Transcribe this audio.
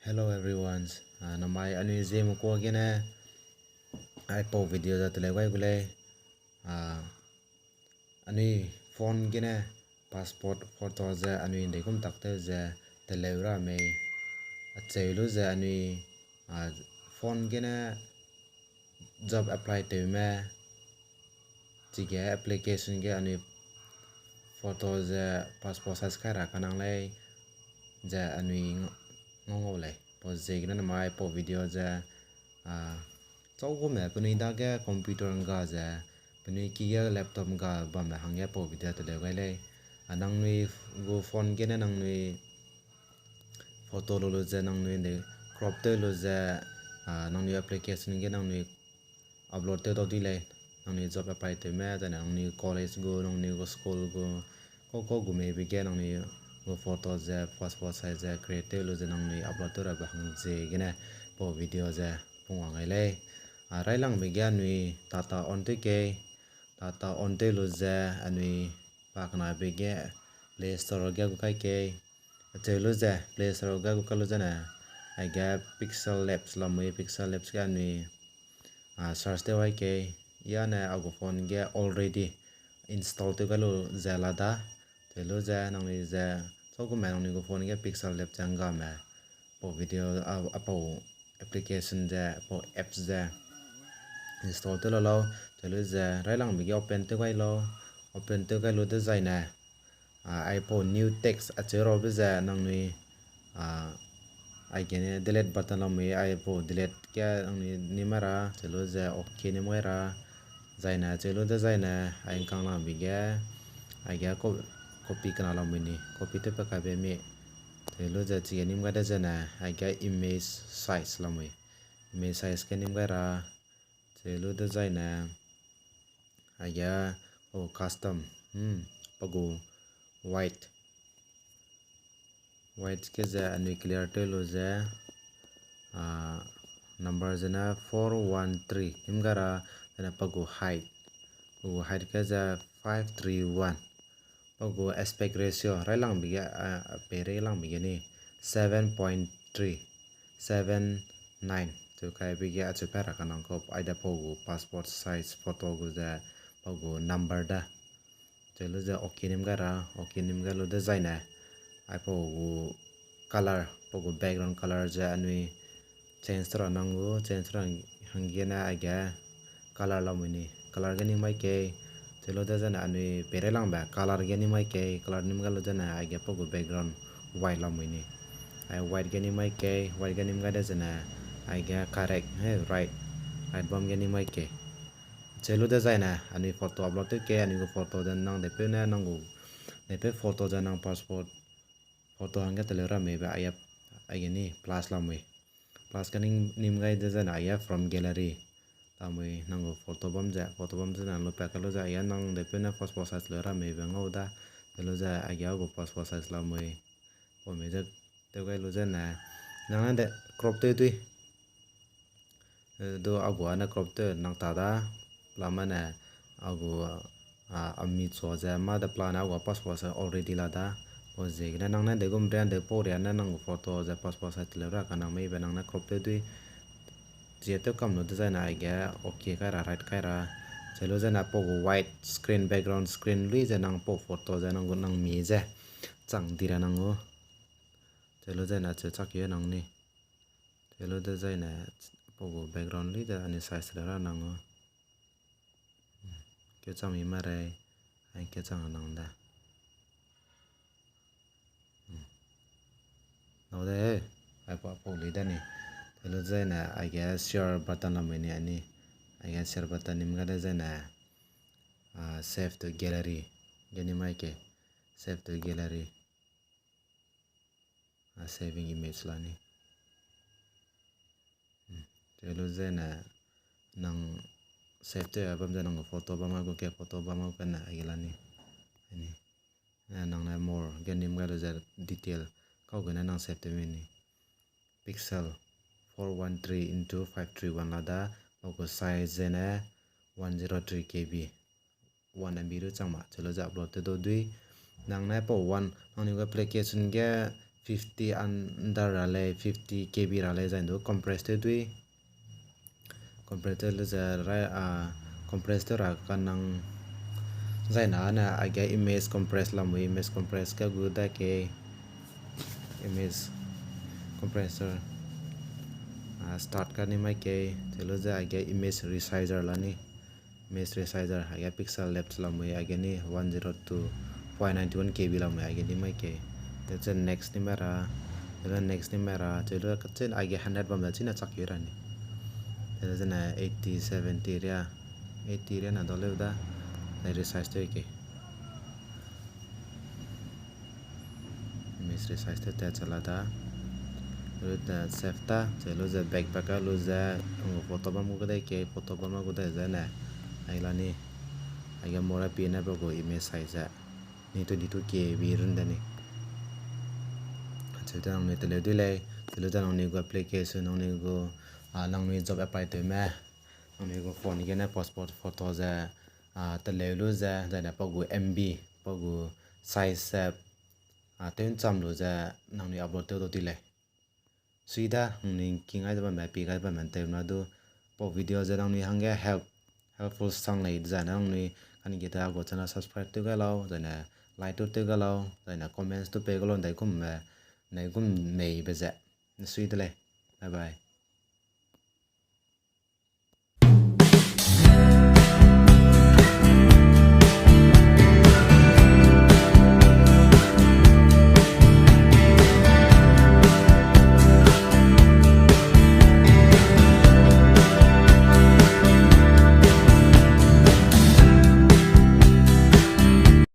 Hello everyone. Namai anu zem ko gene aipau video da teleu gule. Anu phone gene passport photo za anu inde kum takte za teleu ra me tewluje anu phone gene job apply Newme tiga application ge anu photo za passport size kara kanang lai za anu ngolai pos zegna namai po video za cháu me punui da ga computer nga za punui kia laptop nga ba me hangge po video to le gailei nagnui go phone ge na nagnui photo lo za nagnui de crop te lo za nagnui application ge nagnui upload te tewduilei nagnui job apply te me za nagnui college go nagnui go school go ko gume bi ge nagnui go photo za passport size za create lo za nagnui upload to ra ba hangje ge na po video za pungwa gailei rai lang begya nui tata on te lo za anui pakna begya play store ga ku kai ke tewluje play store ga ku kalu jana ai ga pixel labs lamui pixel labs ga nui search te wai ke ya na ago phone ga already install te galu zela da tewluje nang ni za choku ma nang ni go phone ga pixel lab changa ma po video apo application za po apps za install te lo tewluje rai lang bigi open te gai lo te zai na iPhone new text achero be za nang ni ai gene delete button lo mi iPhone delete kya nang ni mara tewluje okay ni moira zai na tewluje zai na ai kang lang bigi ai ga copy kana lo mi ni copy te pa ka be mi tewluje chi ni mga da jana ai ga image size lo mi image size ke ni mga ra telu design na aya custom pago white ke za anu clear telu za number zana 413 imgara na pago height ke za 531 pago aspect ratio rai lang biga pere lang biga ni 7.379 to kai bigi achu para kanang ko aida pogu passport size photo gu da pogu number da telu ja okinim gara okinim ga lo design na ai pogu color pogu background color ja anui change tra nangu change tra hangge na aga color la muni color ga ni mai ke telu da jana anui pere lang ba color ga ni mai ke color nim ga lo jana aga pogu background white la muni ai white ga ni mai ke white ga nim ga da jana I get correct right bom gani mai ke chelu da zai na ani photo upload te ke ani go photo dan nang de pe na nang go de pe photo ja nang passport photo hanga telera me ba ayap agani plus la me plus kaning nim gai da na ayap from gallery ta me nang go photo bom ja na lo pa ka lo ja ya nang de pe na passport size lera me ba ngau da lo ja agya go passport size la me o me ja te gai lo ja na nang de crop te tui do agu ana crop te nang ta da lama na agu ami cho ja ma da plan agu passport sa already la da o je na nang na de gum brand de po ya na nang photo ja passport sa tele ra kana mai ba nang na crop te dui je te kam no design na ga okay ka ra right ka ra chelo ja na po white screen background screen lui ja nang po photo ja nang nang mi ja chang dira nang o chelo ja na che chak ye nang ni chelo design na pogo background li da ani size la ra nang ke chang mi ma re ai ke chang nang da no de ai po li da ni telu zai na I guess share button la me ni ani I guess share button nim ga da zai na save to gallery gani mai ke save to gallery saving image la ni telu zai na nang save te abam ja nang photo ba ma go ke photo ba ma kana agilani ani nang na more ganim ga da detail kau gana nang save te mini pixel 413 into 531 la da ko size na 103 kb 1 MB ru changma chelo ja upload te do dui nang na po 1 nang ni ga application ga 50 under rale 50 kb rale zain do compressed dui compressed lu za ra compressed ra kanang zain na aga image compress lamui image compress ka gu da ke image compressor start karni mai ke tewluje aga image resizer lani image resizer aga pixel left lamui aga ni 102.91 kb lamui aga ni mai ke tewluje next ni mera tewluje katchen aga 100 bam china chakira ni tewluje na 80 70 ria 80 ria na dole da resize to ke image resize to ta chala da Luda sefta, luda backpacker, luda photo bam gudai ke photo bam gudai zana. Ailani, aga mora pina bago image size. Ni 22 KB runda ni. Cerita nang ni tewduilei, luda nang ni go application nang ni go nagnui job apply to me. Nang ni go phone ni na passport photo za teleu luda zana pago MB pago size ten cham luda nang ni upload tewduilei. Suida ni kingai ba ma pi ga ba man te na do po video ja nang ni hangge helpful sang nei ja nang ni kan kita go chana subscribe to ga lao ja na like to ga lao ja na comments to pe ga lo dai kum nei kum nei ba ja suida le bye bye